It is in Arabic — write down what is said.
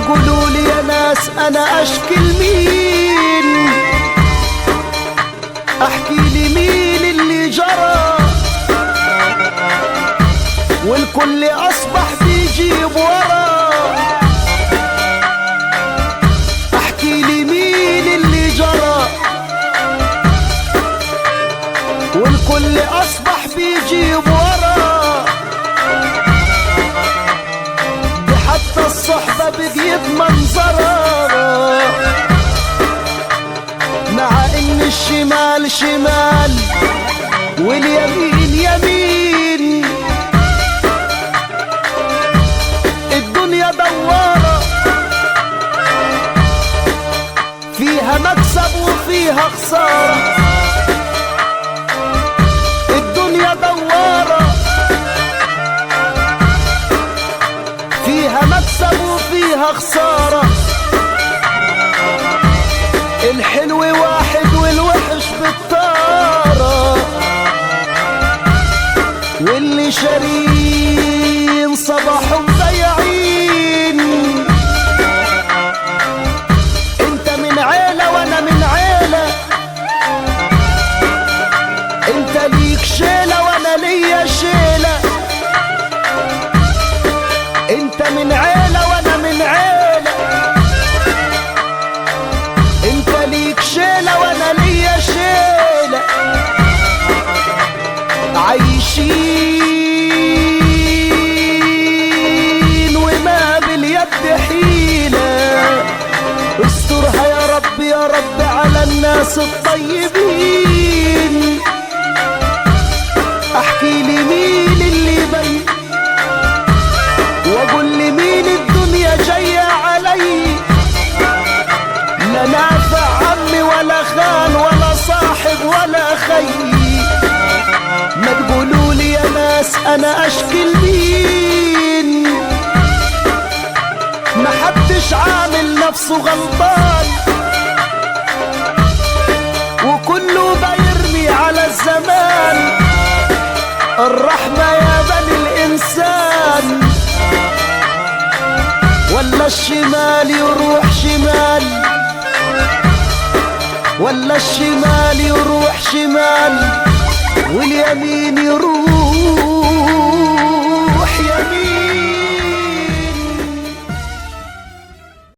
تقولولي يا ناس انا اشكي لمين؟ احكي لي مين اللي جرى والكل اصبح بيجيب ورا؟ احكي لي مين اللي جرى والكل اصبح بيجيب ورا؟ دي حتى الصحبة بقيت منظرة، مع ان الشمال شمال واليمين يمين. الدنيا دوارة فيها مكسب وفيها خسارة، الدنيا دوارة فيها مكسب وفيها خسارة. الحلو واحد والوحش بالطارة، واللي شارين صباحهم ضيعين. انت من عيلة وانا من عيلة، انت ليك شيلة وانا ليا شيلة. انت من عيلة وانا من عيلة، انت ليك شيلة وانا ليا شيلة. عايشين وما باليد حيلة، استرها يا رب يا رب على الناس الطيبين. احكي لي مين اللي بين واقول لي مين الدنيا جاية علي؟ لا نافع عمي ولا خان ولا صاحب ولا خي. ما تقولولي يا ناس انا اشكي لمين؟ ما حدش عامل نفسه غلطان، وكله بيرمي على الزمان. الرحمة يا بني الانسان، ولا الشمال يروح شمال، ولا الشمال يروح شمال واليمين يروح